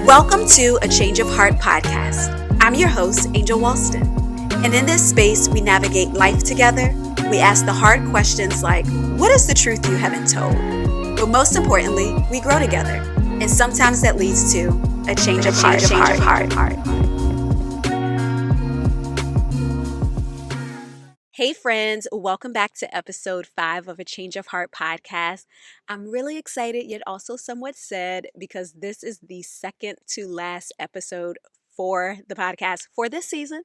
Welcome to A Change of Heart podcast. I'm your host, Angel Walston. And in this space, we navigate life together. We ask the hard questions like, what is the truth you haven't told? But most importantly, we grow together. And sometimes that leads to a change of heart. Hey friends, welcome back to episode 5 of A Change of Heart podcast. I'm really excited, yet also somewhat sad, because this is the second to last episode for the podcast for this season.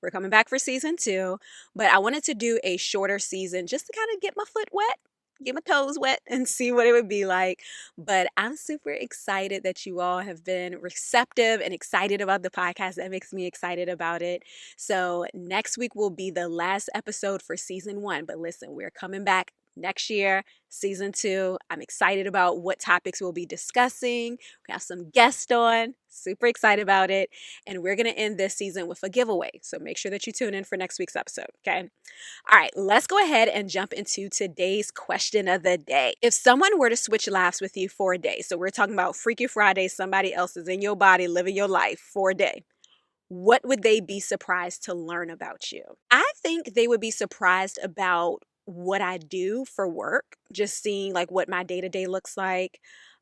We're coming back for season 2, but I wanted to do a shorter season just to kind of get my foot wet, get my toes wet, and see what it would be like. But I'm super excited that you all have been receptive and excited about the podcast. That makes me excited about it. So next week will be the last episode for season 1. But listen, we're coming back next year, season 2. I'm excited about what topics we'll be discussing. We have some guests on. Super excited about it. And we're going to end this season with a giveaway. So make sure that you tune in for next week's episode, okay? All right, let's go ahead and jump into today's question of the day. If someone were to switch lives with you for a day, so we're talking about Freaky Friday, somebody else is in your body living your life for a day, what would they be surprised to learn about you? I think they would be surprised about what I do for work, just seeing like what my day-to-day looks like.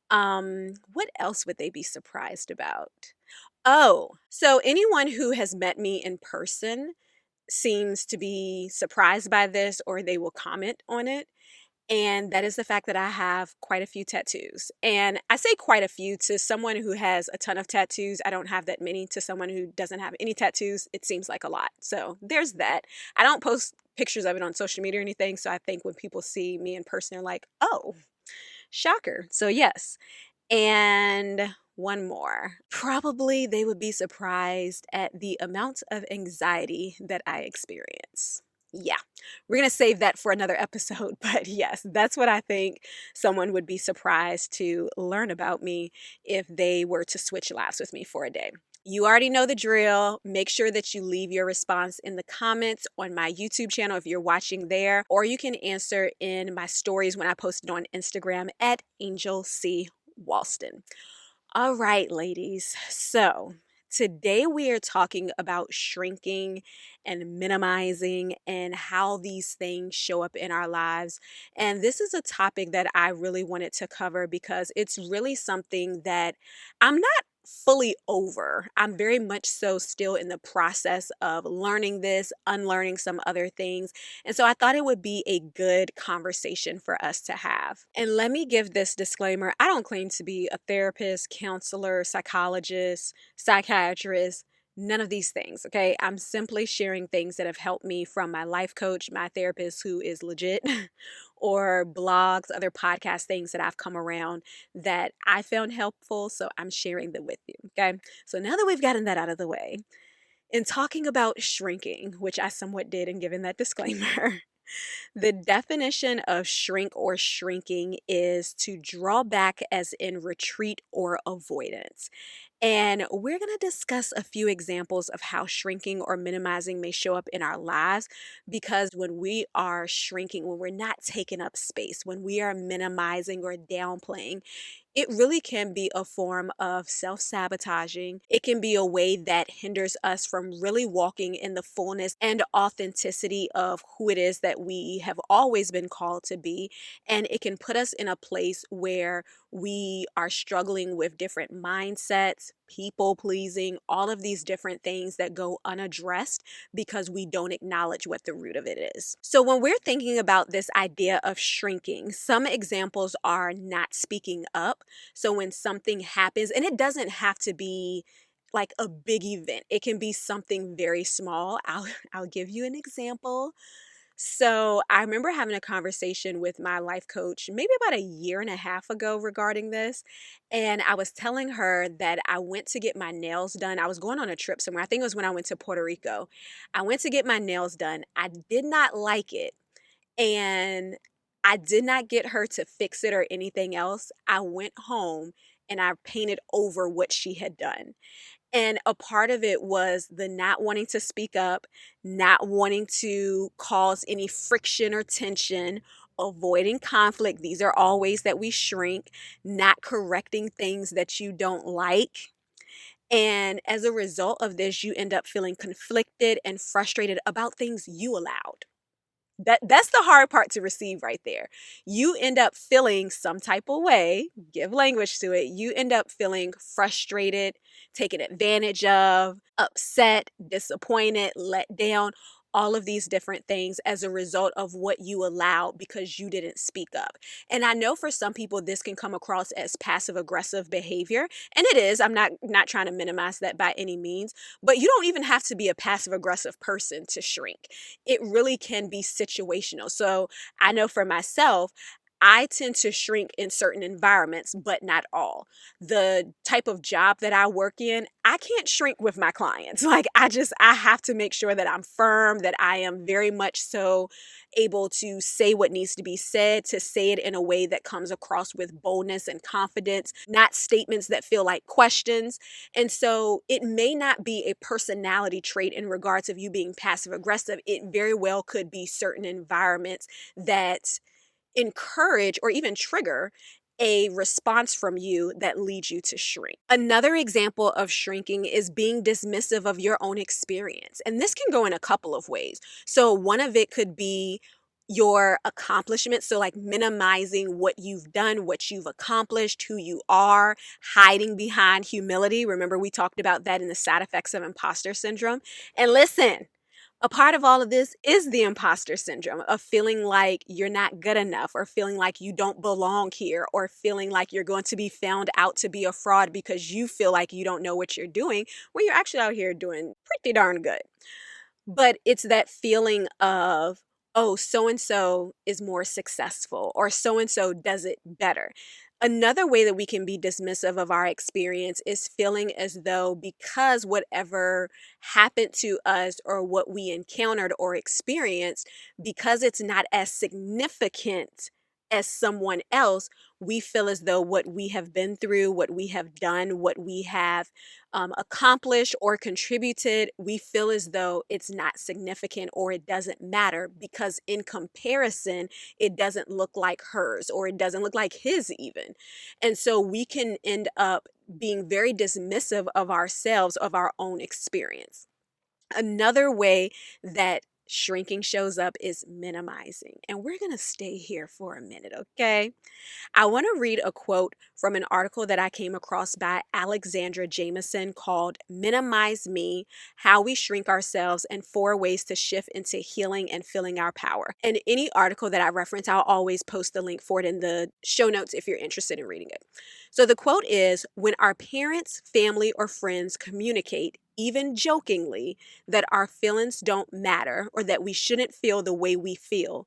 What else would they be surprised about? Oh, so anyone who has met me in person seems to be surprised by this, or they will comment on it. And that is the fact that I have quite a few tattoos. And I say quite a few to someone who has a ton of tattoos. I don't have that many. To someone who doesn't have any tattoos, it seems like a lot. So there's that. I don't post pictures of it on social media or anything. So I think when people see me in person, they're like, oh, shocker. So yes. And one more. Probably they would be surprised at the amount of anxiety that I experience. Yeah, we're going to save that for another episode. But yes, that's what I think someone would be surprised to learn about me if they were to switch lives with me for a day. You already know the drill. Make sure that you leave your response in the comments on my YouTube channel if you're watching there, or you can answer in my stories when I post it on Instagram at Angel C. Walston. All right, ladies. So today we are talking about shrinking and minimizing and how these things show up in our lives. And this is a topic that I really wanted to cover because it's really something that I'm not fully over. I'm very much so still in the process of learning this, unlearning some other things. And so I thought it would be a good conversation for us to have. And let me give this disclaimer. I don't claim to be a therapist, counselor, psychologist, psychiatrist, none of these things, okay? I'm simply sharing things that have helped me from my life coach, my therapist who is legit, or blogs, other podcast things that I've come around that I found helpful. So I'm sharing them with you, okay? So now that we've gotten that out of the way, in talking about shrinking, which I somewhat did in giving that disclaimer, the definition of shrink or shrinking is to draw back, as in retreat or avoidance. And we're going to discuss a few examples of how shrinking or minimizing may show up in our lives. Because when we are shrinking, when we're not taking up space, when we are minimizing or downplaying, it really can be a form of self-sabotaging. It can be a way that hinders us from really walking in the fullness and authenticity of who it is that we have always been called to be. And it can put us in a place where we are struggling with different mindsets, people pleasing, all of these different things that go unaddressed because we don't acknowledge what the root of it is. So when we're thinking about this idea of shrinking, some examples are not speaking up. So when something happens, and it doesn't have to be like a big event, it can be something very small. I'll give you an example. So I remember having a conversation with my life coach maybe about a year and a half ago regarding this. And I was telling her that I went to get my nails done. I was going on a trip somewhere. I think it was when I went to Puerto Rico. I went to get my nails done. I did not like it. And I did not get her to fix it or anything else. I went home and I painted over what she had done. And a part of it was the not wanting to speak up, not wanting to cause any friction or tension, avoiding conflict. These are all ways that we shrink, not correcting things that you don't like. And as a result of this, you end up feeling conflicted and frustrated about things you allowed. That's the hard part to receive right there. You end up feeling some type of way, give language to it. You end up feeling frustrated, taken advantage of, upset, disappointed, let down, all of these different things as a result of what you allowed because you didn't speak up. And I know for some people this can come across as passive aggressive behavior, and it is. I'm not trying to minimize that by any means, but you don't even have to be a passive aggressive person to shrink. It really can be situational. So I know for myself, I tend to shrink in certain environments, but not all. The type of job that I work in, I can't shrink with my clients. Like I have to make sure that I'm firm, that I am very much so able to say what needs to be said, to say it in a way that comes across with boldness and confidence, not statements that feel like questions. And so it may not be a personality trait in regards of you being passive aggressive. It very well could be certain environments that encourage or even trigger a response from you that leads you to shrink. Another example of shrinking is being dismissive of your own experience. And this can go in a couple of ways. So, one of it could be your accomplishments. So, like minimizing what you've done, what you've accomplished, who you are, hiding behind humility. Remember, we talked about that in the side effects of imposter syndrome. And listen, a part of all of this is the imposter syndrome of feeling like you're not good enough or feeling like you don't belong here or feeling like you're going to be found out to be a fraud because you feel like you don't know what you're doing when you're actually out here doing pretty darn good. But it's that feeling of, oh, so and so is more successful or so and so does it better. Another way that we can be dismissive of our experience is feeling as though because whatever happened to us or what we encountered or experienced, because it's not as significant as someone else, we feel as though what we have been through, what we have done, what we have accomplished or contributed, we feel as though it's not significant or it doesn't matter because in comparison, it doesn't look like hers or it doesn't look like his even. And so we can end up being very dismissive of ourselves, of our own experience. Another way that shrinking shows up is minimizing. And we're going to stay here for a minute, okay? I want to read a quote from an article that I came across by Alexandra Jameson called Minimize Me: How We Shrink Ourselves and Four Ways to Shift into Healing and Feeling Our Power. And any article that I reference, I'll always post the link for it in the show notes if you're interested in reading it. So the quote is: When our parents, family, or friends communicate, even jokingly, that our feelings don't matter or that we shouldn't feel the way we feel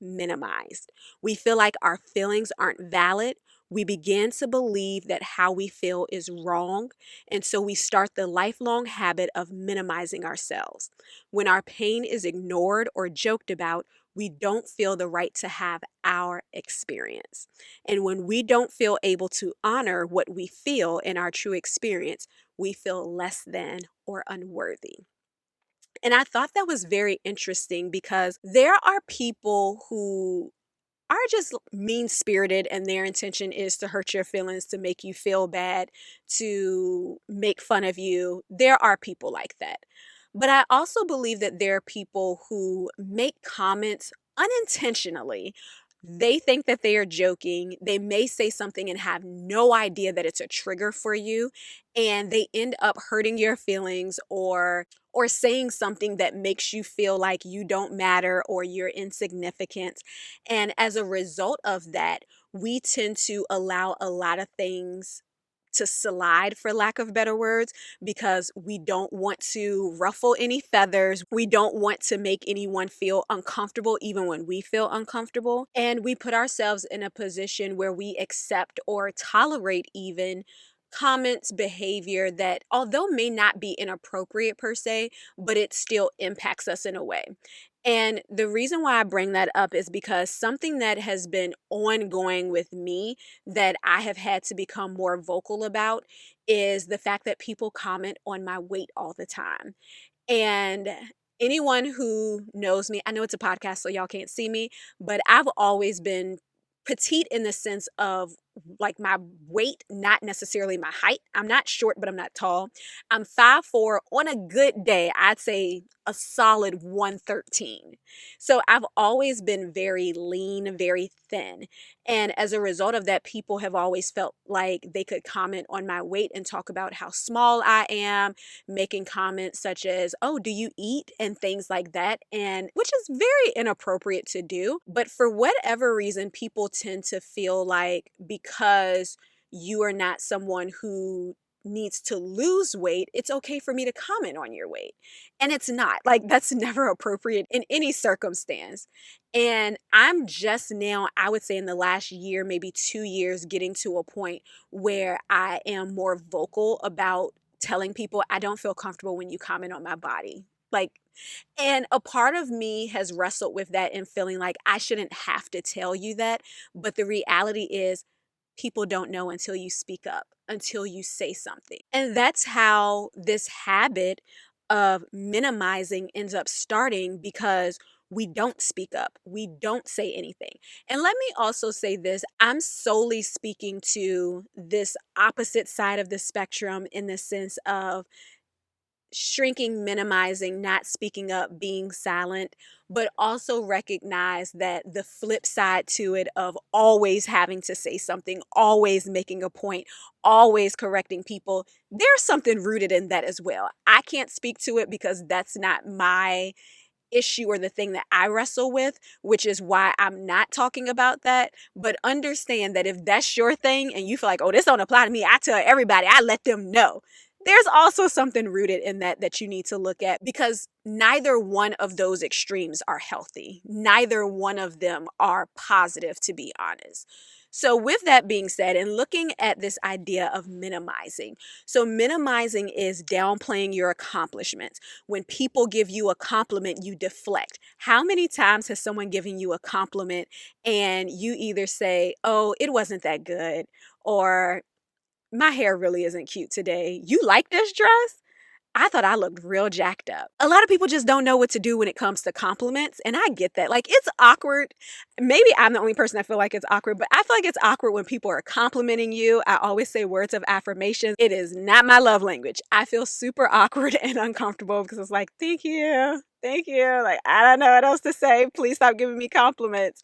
minimized. We feel like our feelings aren't valid. We begin to believe that how we feel is wrong. And so we start the lifelong habit of minimizing ourselves. When our pain is ignored or joked about, we don't feel the right to have our experience. And when we don't feel able to honor what we feel in our true experience, we feel less than or unworthy. And I thought that was very interesting because there are people who are just mean spirited and their intention is to hurt your feelings, to make you feel bad, to make fun of you. There are people like that. But I also believe that there are people who make comments unintentionally. They think that they are joking. They may say something and have no idea that it's a trigger for you, and they end up hurting your feelings or saying something that makes you feel like you don't matter or you're insignificant. And as a result of that, we tend to allow a lot of things to slide, for lack of better words, because we don't want to ruffle any feathers. We don't want to make anyone feel uncomfortable, even when we feel uncomfortable. And we put ourselves in a position where we accept or tolerate even comments, behavior that, although may not be inappropriate per se, but it still impacts us in a way. And the reason why I bring that up is because something that has been ongoing with me that I have had to become more vocal about is the fact that people comment on my weight all the time. And anyone who knows me, I know it's a podcast, so y'all can't see me, but I've always been petite in the sense of like my weight, not necessarily my height. I'm not short, but I'm not tall. I'm 5'4". On a good day, I'd say a solid 113. So I've always been very lean, very thin. And as a result of that, people have always felt like they could comment on my weight and talk about how small I am, making comments such as, "Oh, do you eat?" and things like that, and which is very inappropriate to do. But for whatever reason, people tend to feel like because you are not someone who needs to lose weight, it's okay for me to comment on your weight. And it's not. Like, that's never appropriate in any circumstance. And I'm just now, I would say in the last year, maybe 2 years, getting to a point where I am more vocal about telling people I don't feel comfortable when you comment on my body. Like, and a part of me has wrestled with that and feeling like I shouldn't have to tell you that. But the reality is, people don't know until you speak up, until you say something. And that's how this habit of minimizing ends up starting because we don't speak up. We don't say anything. And let me also say this, I'm solely speaking to this opposite side of the spectrum in the sense of shrinking, minimizing, not speaking up, being silent, but also recognize that the flip side to it of always having to say something, always making a point, always correcting people, there's something rooted in that as well. I can't speak to it because that's not my issue or the thing that I wrestle with, which is why I'm not talking about that. But understand that if that's your thing and you feel like, oh, this don't apply to me, I tell everybody, I let them know. There's also something rooted in that you need to look at because neither one of those extremes are healthy. Neither one of them are positive, to be honest. So, with that being said, and looking at this idea of minimizing, so minimizing is downplaying your accomplishments. When people give you a compliment, you deflect. How many times has someone given you a compliment and you either say, "Oh, it wasn't that good," or "My hair really isn't cute today. You like this dress? I thought I looked real jacked up." A lot of people just don't know what to do when it comes to compliments, and I get that. Like, it's awkward. Maybe I'm the only person that feel like it's awkward, but I feel like it's awkward when people are complimenting you. I always say words of affirmation. It is not my love language. I feel super awkward and uncomfortable because it's like, "Thank you. Thank you." Like, I don't know what else to say. Please stop giving me compliments.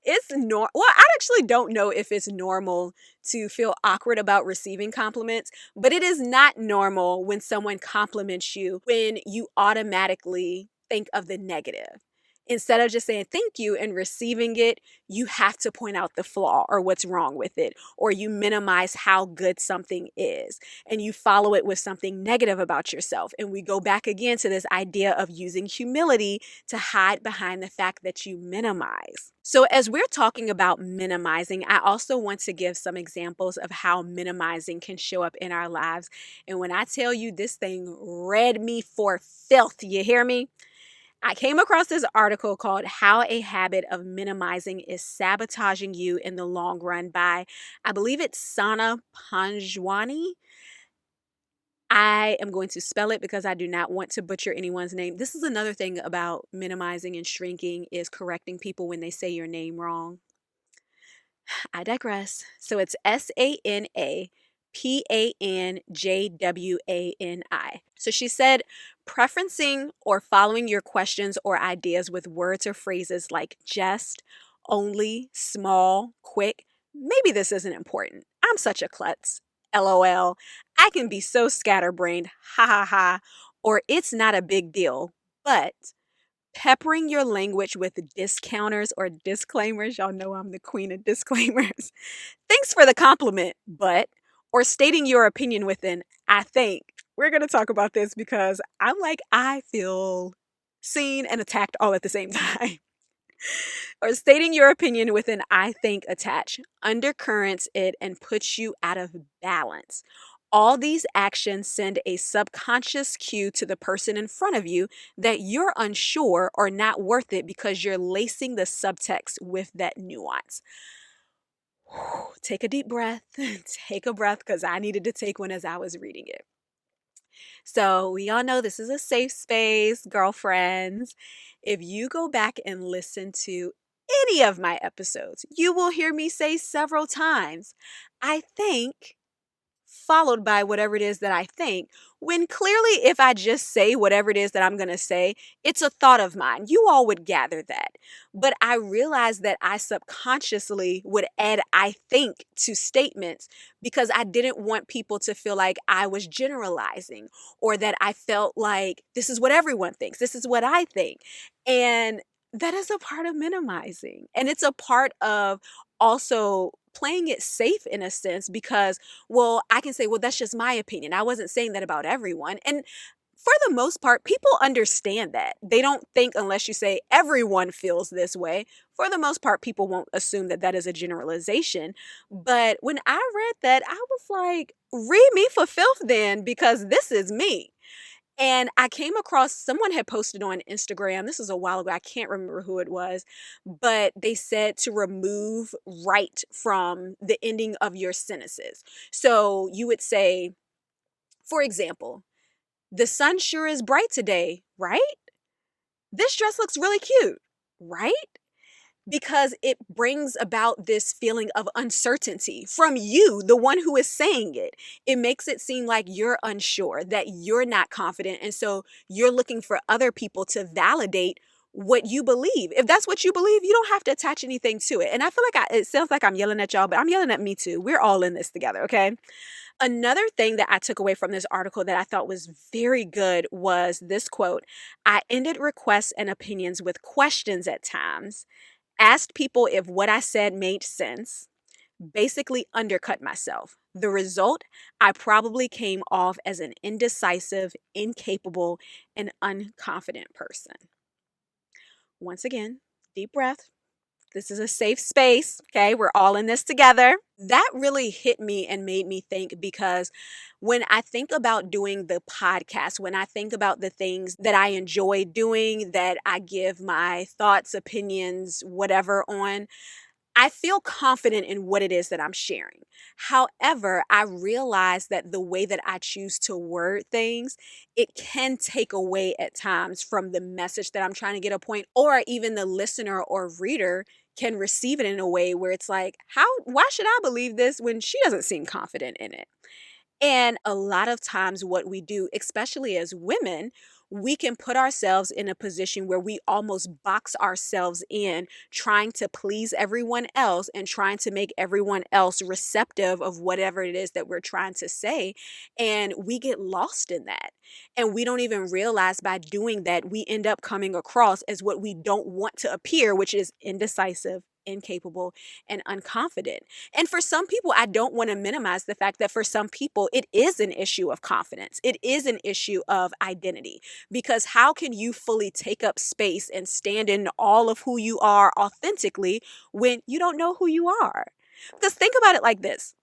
Well, I actually don't know if it's normal to feel awkward about receiving compliments, but it is not normal when someone compliments you when you automatically think of the negative. Instead of just saying thank you and receiving it, you have to point out the flaw or what's wrong with it, or you minimize how good something is, and you follow it with something negative about yourself. And we go back again to this idea of using humility to hide behind the fact that you minimize. So, as we're talking about minimizing, I also want to give some examples of how minimizing can show up in our lives. And when I tell you this thing read me for filth, you hear me? I came across this article called How a Habit of Minimizing is Sabotaging You in the Long Run by, I believe it's Sana Panjwani. I am going to spell it because I do not want to butcher anyone's name. This is another thing about minimizing and shrinking is correcting people when they say your name wrong. I digress. So it's SANAPANJWANI. So she said, preferencing or following your questions or ideas with words or phrases like just, only, small, quick. Maybe this isn't important. I'm such a klutz. LOL. I can be so scatterbrained. Ha ha ha. Or it's not a big deal. But peppering your language with discounters or disclaimers. Y'all know I'm the queen of disclaimers. Thanks for the compliment, but, or stating your opinion with an I think. We're going to talk about this because I'm like, I feel seen and attacked all at the same time. Or stating your opinion with an I think attached undercurrents it and puts you out of balance. All these actions send a subconscious cue to the person in front of you that you're unsure or not worth it because you're lacing the subtext with that nuance. Take a deep breath. Take a breath because I needed to take one as I was reading it. So, we all know this is a safe space, girlfriends. If you go back and listen to any of my episodes, you will hear me say several times, I think, followed by whatever it is that I think, when clearly, if I just say whatever it is that I'm going to say, it's a thought of mine. You all would gather that. But I realized that I subconsciously would add I think to statements because I didn't want people to feel like I was generalizing or that I felt like this is what everyone thinks, this is what I think. And that is a part of minimizing. And it's a part of also playing it safe in a sense because well, I can say, well, that's just my opinion. I wasn't saying that about everyone. And for the most part, people understand that. They don't think unless you say everyone feels this way. For the most part, people won't assume that that is a generalization. But when I read that, I was like, read me for filth then, because this is me. And I came across someone had posted on Instagram. This was a while ago. I can't remember who it was, but they said to remove right from the ending of your sentences. So you would say, for example, the sun sure is bright today, right? This dress looks really cute, right? Because it brings about this feeling of uncertainty from you, the one who is saying it. It makes it seem like you're unsure, that you're not confident. And so you're looking for other people to validate what you believe. If that's what you believe, you don't have to attach anything to it. And I feel like it sounds like I'm yelling at y'all, but I'm yelling at me too. We're all in this together, okay? Another thing that I took away from this article that I thought was very good was this quote: I ended requests and opinions with questions at times, asked people if what I said made sense, basically undercut myself. The result, I probably came off as an indecisive, incapable, and unconfident person. Once again, deep breath. This is a safe space. Okay. We're all in this together. That really hit me and made me think because when I think about doing the podcast, when I think about the things that I enjoy doing, that I give my thoughts, opinions, whatever on, I feel confident in what it is that I'm sharing. However, I realize that the way that I choose to word things, it can take away at times from the message that I'm trying to get a point, or even the listener or reader can receive it in a way where it's like, why should I believe this when she doesn't seem confident in it? And a lot of times, what we do, especially as women, we can put ourselves in a position where we almost box ourselves in trying to please everyone else and trying to make everyone else receptive of whatever it is that we're trying to say. And we get lost in that. And we don't even realize by doing that, we end up coming across as what we don't want to appear, which is indecisive, incapable, and unconfident. And for some people, I don't want to minimize the fact that for some people, it is an issue of confidence. It is an issue of identity. Because how can you fully take up space and stand in all of who you are authentically when you don't know who you are? Because think about it like this: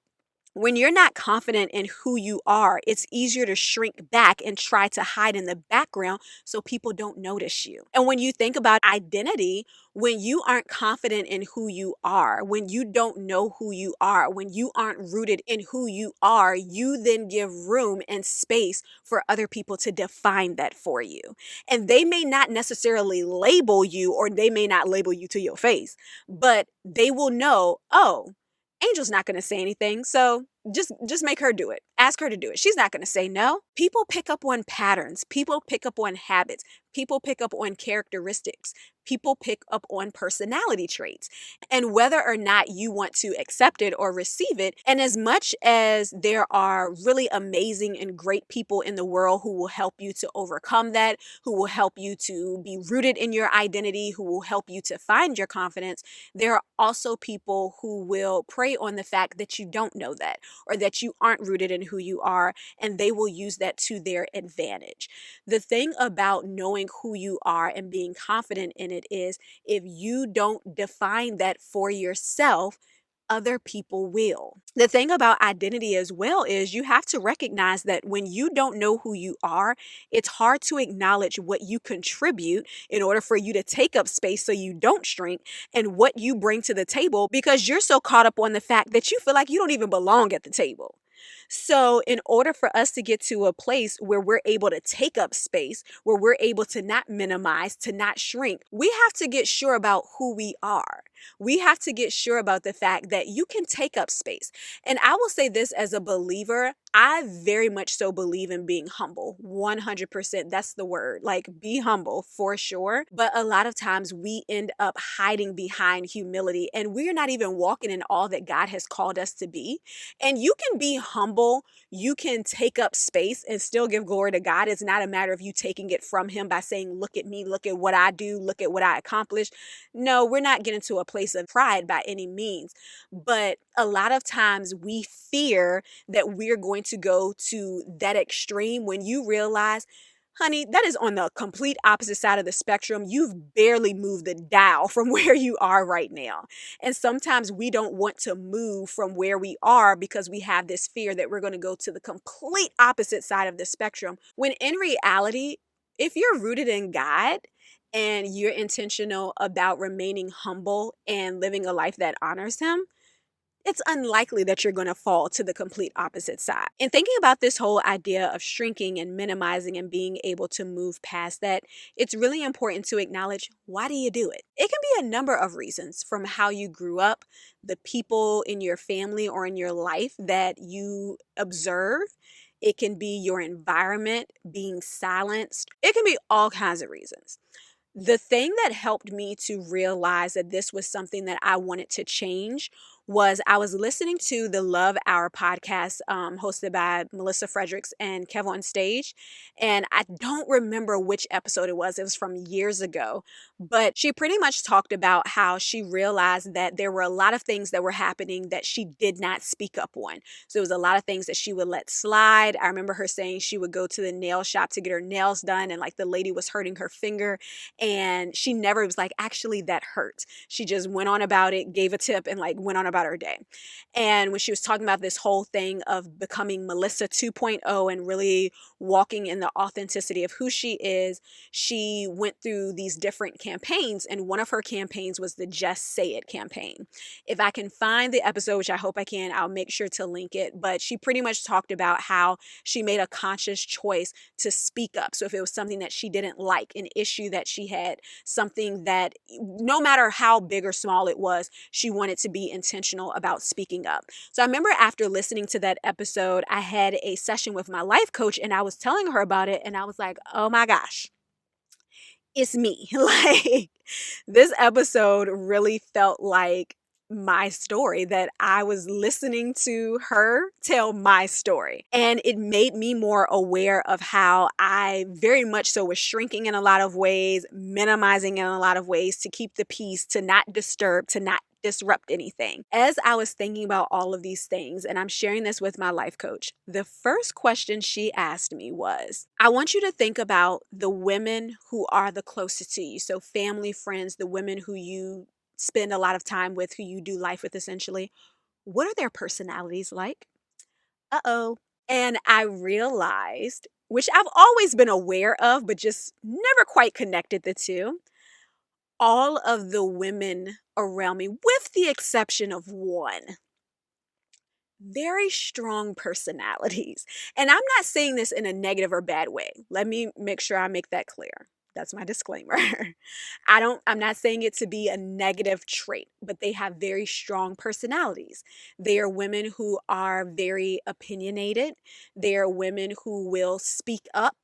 when you're not confident in who you are, it's easier to shrink back and try to hide in the background so people don't notice you. And when you think about identity, when you aren't confident in who you are, when you don't know who you are, when you aren't rooted in who you are, you then give room and space for other people to define that for you. And they may not necessarily label you, or they may not label you to your face, but they will know, oh, Angel's not going to say anything, so just make her do it. Ask her to do it. She's not going to say no. People pick up on patterns. People pick up on habits. People pick up on characteristics. People pick up on personality traits. And whether or not you want to accept it or receive it, and as much as there are really amazing and great people in the world who will help you to overcome that, who will help you to be rooted in your identity, who will help you to find your confidence, there are also people who will prey on the fact that you don't know that, or that you aren't rooted in who you are, and they will use that to their advantage. The thing about knowing who you are and being confident in it is, if you don't define that for yourself, other people will. The thing about identity as well is you have to recognize that when you don't know who you are, it's hard to acknowledge what you contribute in order for you to take up space so you don't shrink, and what you bring to the table, because you're so caught up on the fact that you feel like you don't even belong at the table. So, in order for us to get to a place where we're able to take up space, where we're able to not minimize, to not shrink, we have to get sure about who we are. We have to get sure about the fact that you can take up space. And I will say this as a believer, I very much so believe in being humble. 100%. That's the word. Like, be humble for sure. But a lot of times we end up hiding behind humility and we're not even walking in all that God has called us to be. And you can be humble, you can take up space and still give glory to God. It's not a matter of you taking it from Him by saying, look at me, look at what I do, look at what I accomplish. No, we're not getting to a place of pride by any means. But a lot of times we fear that we're going to go to that extreme when you realize, honey, that is on the complete opposite side of the spectrum. You've barely moved the dial from where you are right now. And sometimes we don't want to move from where we are because we have this fear that we're going to go to the complete opposite side of the spectrum. When in reality, if you're rooted in God, and you're intentional about remaining humble and living a life that honors Him, it's unlikely that you're going to fall to the complete opposite side. And thinking about this whole idea of shrinking and minimizing and being able to move past that, it's really important to acknowledge, why do you do it? It can be a number of reasons, from how you grew up, the people in your family or in your life that you observe. It can be your environment, being silenced. It can be all kinds of reasons. The thing that helped me to realize that this was something that I wanted to change was I was listening to the Love Hour podcast, hosted by Melissa Fredericks and Kev on Stage. And I don't remember which episode it was. It was from years ago. But she pretty much talked about how she realized that there were a lot of things that were happening that she did not speak up on. So it was a lot of things that she would let slide. I remember her saying she would go to the nail shop to get her nails done, and like the lady was hurting her finger. And she never was like, actually, that hurt. She just went on about it, gave a tip, and like went on about her day. And when she was talking about this whole thing of becoming Melissa 2.0 and really walking in the authenticity of who she is, she went through these different campaigns. And one of her campaigns was the Just Say It campaign. If I can find the episode, which I hope I can, I'll make sure to link it. But she pretty much talked about how she made a conscious choice to speak up. So if it was something that she didn't like, an issue that she had, something that no matter how big or small it was, she wanted to be intentional about speaking up. So I remember after listening to that episode, I had a session with my life coach and I was telling her about it. And I was like, oh my gosh, it's me. Like, this episode really felt like my story, that I was listening to her tell my story. And it made me more aware of how I very much so was shrinking in a lot of ways, minimizing in a lot of ways to keep the peace, to not disturb, to not disrupt anything. As I was thinking about all of these things, and I'm sharing this with my life coach, the first question she asked me was, I want you to think about the women who are the closest to you. So family, friends, the women who you spend a lot of time with, who you do life with essentially. What are their personalities like? Uh-oh. And I realized, which I've always been aware of, but just never quite connected the two, all of the women around me, with the exception of one, very strong personalities. And I'm not saying this in a negative or bad way. Let me make sure I make that clear. That's my disclaimer. I'm not saying it to be a negative trait, but they have very strong personalities. They are women who are very opinionated. They are women who will speak up.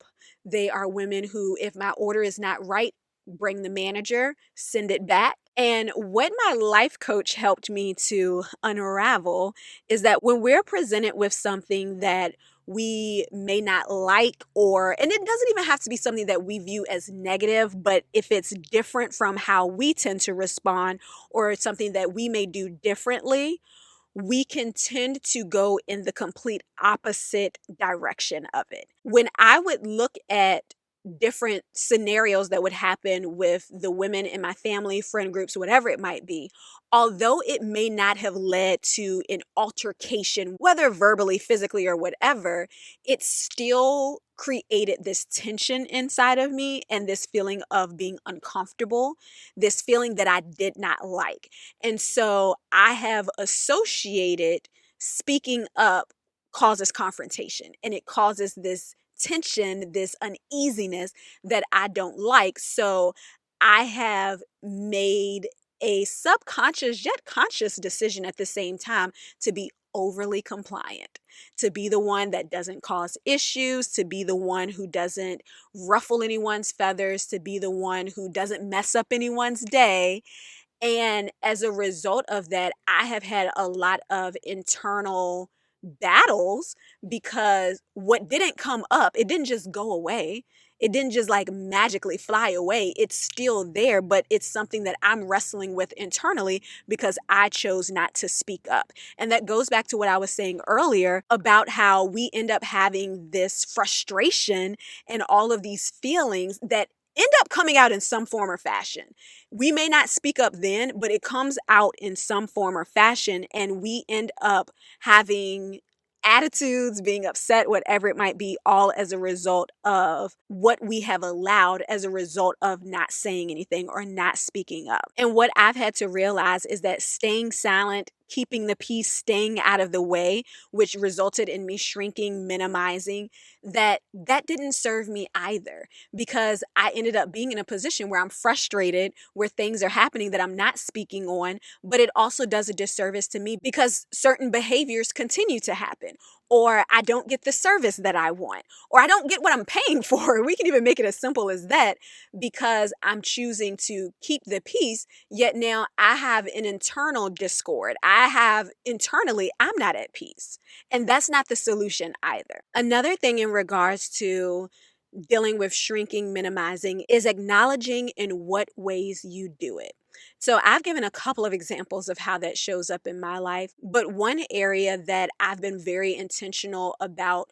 They are women who, if my order is not right, bring the manager, send it back. And what my life coach helped me to unravel is that when we're presented with something that we may not like, and it doesn't even have to be something that we view as negative, but if it's different from how we tend to respond, or it's something that we may do differently, we can tend to go in the complete opposite direction of it. When I would look at different scenarios that would happen with the women in my family, friend groups, whatever it might be, although it may not have led to an altercation, whether verbally, physically, or whatever, it still created this tension inside of me and this feeling of being uncomfortable, this feeling that I did not like. And so I have associated speaking up causes confrontation and it causes this tension, this uneasiness that I don't like. So I have made a subconscious yet conscious decision at the same time to be overly compliant, to be the one that doesn't cause issues, to be the one who doesn't ruffle anyone's feathers, to be the one who doesn't mess up anyone's day. And as a result of that, I have had a lot of internal battles because what didn't come up, it didn't just go away. It didn't just like magically fly away. It's still there, but it's something that I'm wrestling with internally because I chose not to speak up. And that goes back to what I was saying earlier about how we end up having this frustration and all of these feelings that end up coming out in some form or fashion. We may not speak up then, but it comes out in some form or fashion, and we end up having attitudes, being upset, whatever it might be, all as a result of what we have allowed as a result of not saying anything or not speaking up. And what I've had to realize is that staying silent, keeping the peace, staying out of the way, which resulted in me shrinking, minimizing, that didn't serve me either, because I ended up being in a position where I'm frustrated, where things are happening that I'm not speaking on, but it also does a disservice to me because certain behaviors continue to happen, or I don't get the service that I want, or I don't get what I'm paying for. We can even make it as simple as that because I'm choosing to keep the peace, yet now I have an internal discord. I have internally, I'm not at peace. And that's not the solution either. Another thing in regards to dealing with shrinking, minimizing is acknowledging in what ways you do it. So I've given a couple of examples of how that shows up in my life, but one area that I've been very intentional about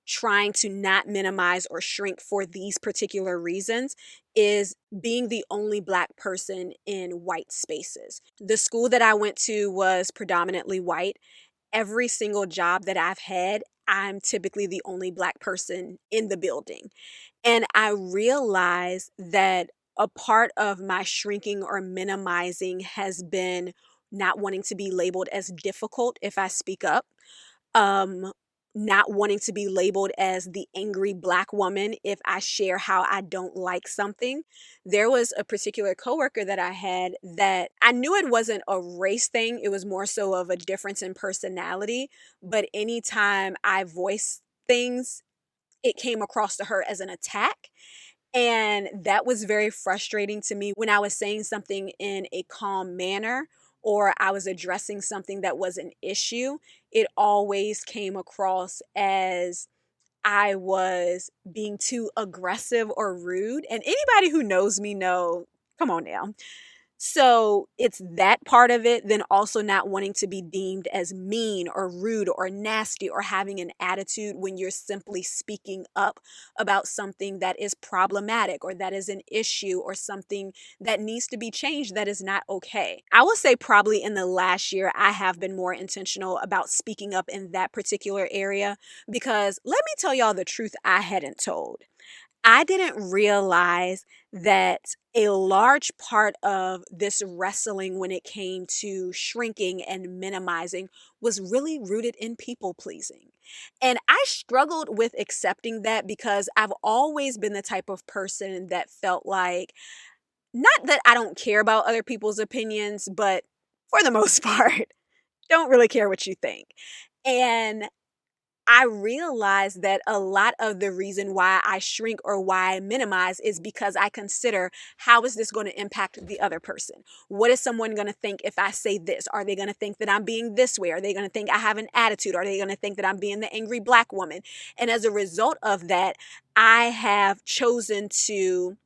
trying to not minimize or shrink for these particular reasons is being the only Black person in white spaces. The school that I went to was predominantly white. Every single job that I've had, I'm typically the only Black person in the building. And I realized that a part of my shrinking or minimizing has been not wanting to be labeled as difficult if I speak up, um, not wanting to be labeled as the angry Black woman if I share how I don't like something. There was a particular coworker that I had that I knew it wasn't a race thing, it was more so of a difference in personality. But anytime I voiced things, it came across to her as an attack. And that was very frustrating to me when I was saying something in a calm manner or I was addressing something that was an issue. It always came across as I was being too aggressive or rude. And anybody who knows me know, come on now. So it's that part of it, then also not wanting to be deemed as mean or rude or nasty or having an attitude when you're simply speaking up about something that is problematic or that is an issue or something that needs to be changed that is not okay. I will say probably in the last year, I have been more intentional about speaking up in that particular area because let me tell y'all the truth I hadn't told. I didn't realize that a large part of this wrestling when it came to shrinking and minimizing was really rooted in people pleasing. And I struggled with accepting that because I've always been the type of person that felt like, not that I don't care about other people's opinions, but for the most part, don't really care what you think. And I realize that a lot of the reason why I shrink or why I minimize is because I consider, how is this going to impact the other person? What is someone going to think if I say this? Are they going to think that I'm being this way? Are they going to think I have an attitude? Are they going to think that I'm being the angry Black woman? And as a result of that, I have chosen to,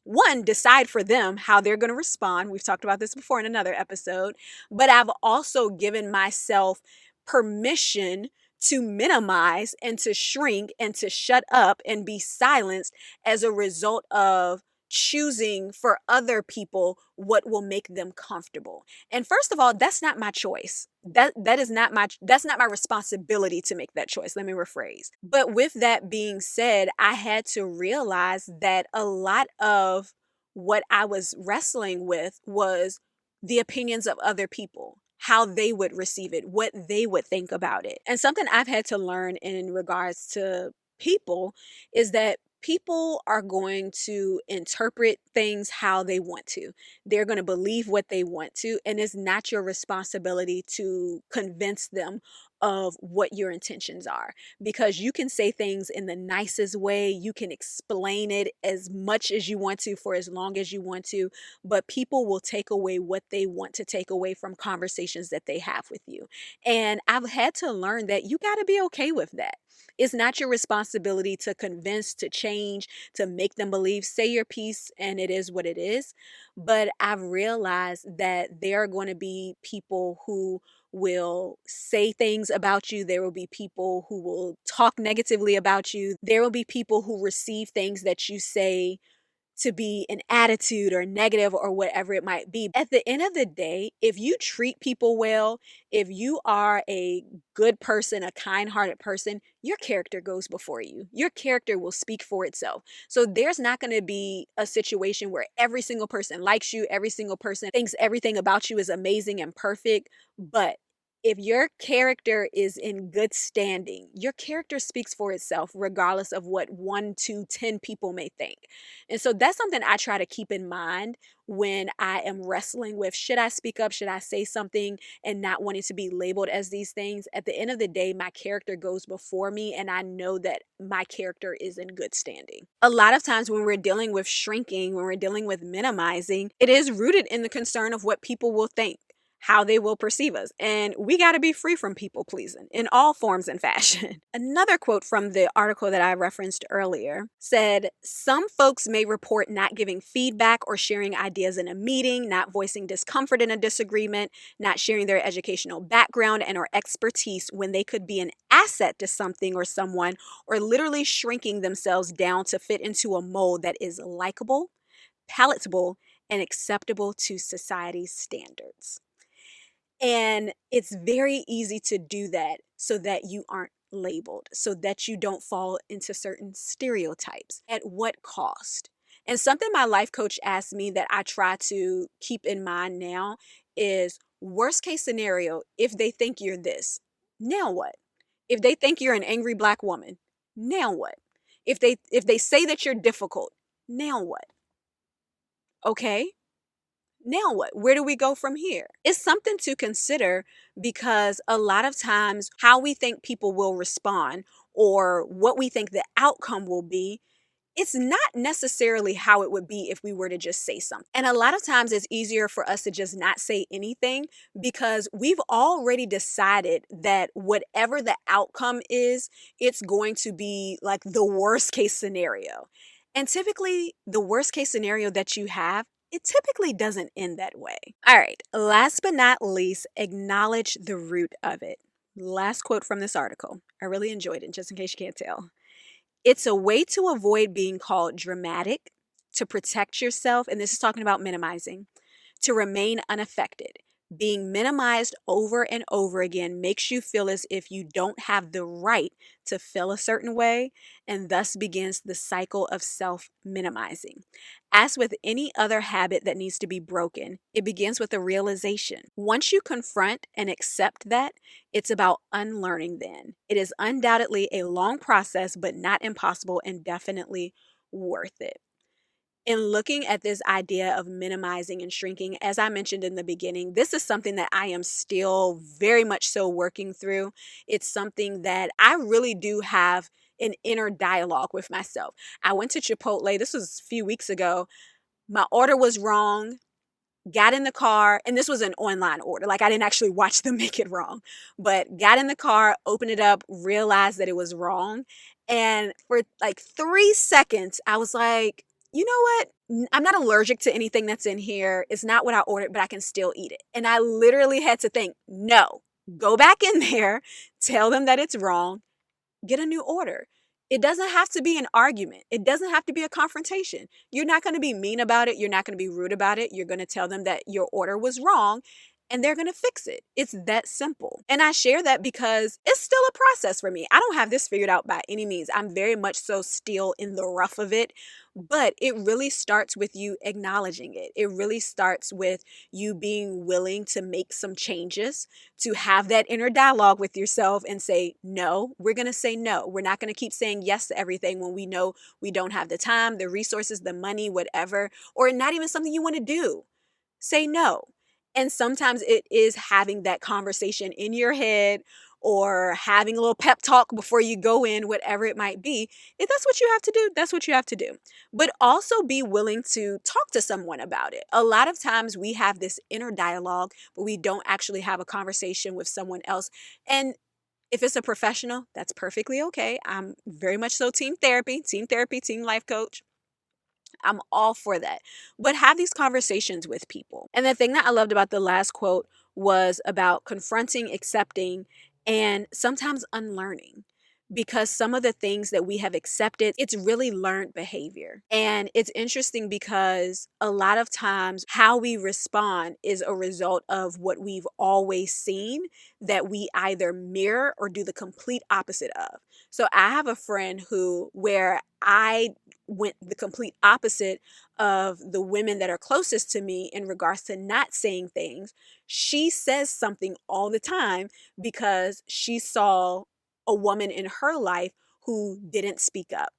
one, decide for them how they're going to respond. We've talked about this before in another episode, but I've also given myself permission to minimize and to shrink and to shut up and be silenced as a result of choosing for other people what will make them comfortable. And first of all, that's not my choice. That's not my responsibility to make that choice. Let me rephrase. But with that being said, I had to realize that a lot of what I was wrestling with was the opinions of other people. how they would receive it, what they would think about it. And something I've had to learn in regards to people is that people are going to interpret things how they want to. They're going to believe what they want to, and it's not your responsibility to convince them of what your intentions are, because you can say things in the nicest way, you can explain it as much as you want to for as long as you want to, but people will take away what they want to take away from conversations that they have with you. And I've had to learn that you got to be okay with that. It's not your responsibility to convince, to change, to make them believe. Say your piece and it is what it is. But I've realized that there are going to be people who will say things about you. There will be people who will talk negatively about you. There will be people who receive things that you say to be an attitude or negative or whatever it might be. At the end of the day, if you treat people well, if you are a good person, a kind-hearted person, your character goes before you. Your character will speak for itself. So there's not going to be a situation where every single person likes you, every single person thinks everything about you is amazing and perfect, but if your character is in good standing, your character speaks for itself, regardless of what 1, 2, 10 people may think. And so that's something I try to keep in mind when I am wrestling with, should I speak up? Should I say something, and not wanting to be labeled as these things? At the end of the day, my character goes before me, and I know that my character is in good standing. A lot of times when we're dealing with shrinking, when we're dealing with minimizing, it is rooted in the concern of what people will think, how they will perceive us. And we got to be free from people pleasing in all forms and fashion. Another quote from the article that I referenced earlier said, some folks may report not giving feedback or sharing ideas in a meeting, not voicing discomfort in a disagreement, not sharing their educational background and or expertise when they could be an asset to something or someone, or literally shrinking themselves down to fit into a mold that is likable, palatable, and acceptable to society's standards. And it's very easy to do that so that you aren't labeled, so that you don't fall into certain stereotypes. At what cost? And something my life coach asked me that I try to keep in mind now is, worst case scenario, if they think you're this, now what? If they think you're an angry Black woman, now what? If they say that you're difficult, now what? Okay? Now what? Where do we go from here? It's something to consider, because a lot of times how we think people will respond or what we think the outcome will be, it's not necessarily how it would be if we were to just say something. And a lot of times it's easier for us to just not say anything, because we've already decided that whatever the outcome is, it's going to be like the worst case scenario. And typically, the worst case scenario that you have, it typically doesn't end that way. All right, last but not least, acknowledge the root of it. Last quote from this article. I really enjoyed it, just in case you can't tell. It's a way to avoid being called dramatic, to protect yourself, and this is talking about minimizing, to remain unaffected. Being minimized over and over again makes you feel as if you don't have the right to feel a certain way, and thus begins the cycle of self-minimizing. As with any other habit that needs to be broken, it begins with a realization. Once you confront and accept that, it's about unlearning then. It is undoubtedly a long process, but not impossible, and definitely worth it. In looking at this idea of minimizing and shrinking, as I mentioned in the beginning, this is something that I am still very much so working through. It's something that I really do have an inner dialogue with myself. I went to Chipotle, this was a few weeks ago. My order was wrong. Got in the car, and this was an online order. Like, I didn't actually watch them make it wrong, but got in the car, opened it up, realized that it was wrong. And for like 3 seconds, I was like, you know what? I'm not allergic to anything that's in here. It's not what I ordered, but I can still eat it. And I literally had to think, no, go back in there, tell them that it's wrong, get a new order. It doesn't have to be an argument. It doesn't have to be a confrontation. You're not going to be mean about it. You're not going to be rude about it. You're going to tell them that your order was wrong, and they're going to fix it. It's that simple. And I share that because it's still a process for me. I don't have this figured out by any means. I'm very much so still in the rough of it, but it really starts with you acknowledging it. It really starts with you being willing to make some changes, to have that inner dialogue with yourself and say, no, we're going to say no. We're not going to keep saying yes to everything when we know we don't have the time, the resources, the money, whatever, or not even something you want to do. Say no. And sometimes it is having that conversation in your head or having a little pep talk before you go in, whatever it might be. If that's what you have to do, that's what you have to do. But also be willing to talk to someone about it. A lot of times we have this inner dialogue, but we don't actually have a conversation with someone else. And if it's a professional, that's perfectly okay. I'm very much so team therapy, team life coach. I'm all for that. But have these conversations with people. And the thing that I loved about the last quote was about confronting, accepting, and sometimes unlearning. Because some of the things that we have accepted, it's really learned behavior. And it's interesting because a lot of times how we respond is a result of what we've always seen that we either mirror or do the complete opposite of. So I have a friend where I went the complete opposite of the women that are closest to me in regards to not saying things. She says something all the time because she saw a woman in her life who didn't speak up.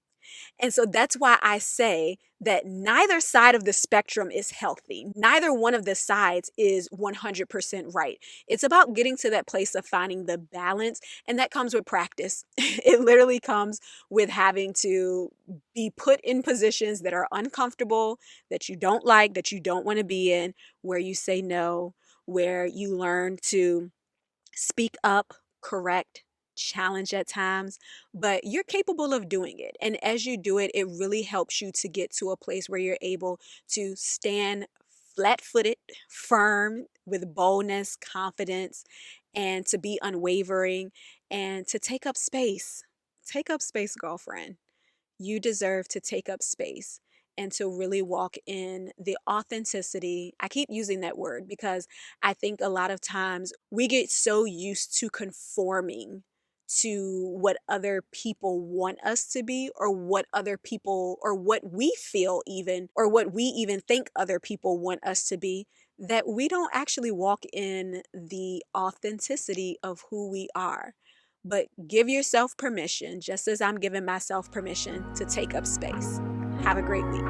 And so that's why I say that neither side of the spectrum is healthy. Neither one of the sides is 100% right. It's about getting to that place of finding the balance, and that comes with practice. It literally comes with having to be put in positions that are uncomfortable, that you don't like, that you don't want to be in, where you say no, where you learn to speak up, correct, challenge at times, but you're capable of doing it. And as you do it, it really helps you to get to a place where you're able to stand flat footed, firm, with boldness, confidence, and to be unwavering and to take up space. Take up space, girlfriend. You deserve to take up space and to really walk in the authenticity. I keep using that word because I think a lot of times we get so used to conforming to what other people want us to be, or what other people, or what we feel even, or what we even think other people want us to be, that we don't actually walk in the authenticity of who we are. But give yourself permission, just as I'm giving myself permission to take up space. Have a great week.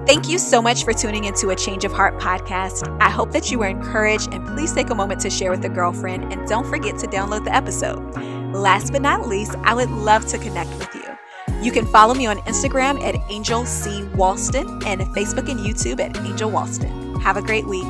Thank you so much for tuning into a Change of Heart podcast. I hope that you were encouraged, and please take a moment to share with a girlfriend, and don't forget to download the episode. Last but not least, I would love to connect with you. You can follow me on Instagram at Angel C. Walston and Facebook and YouTube at Angel Walston. Have a great week.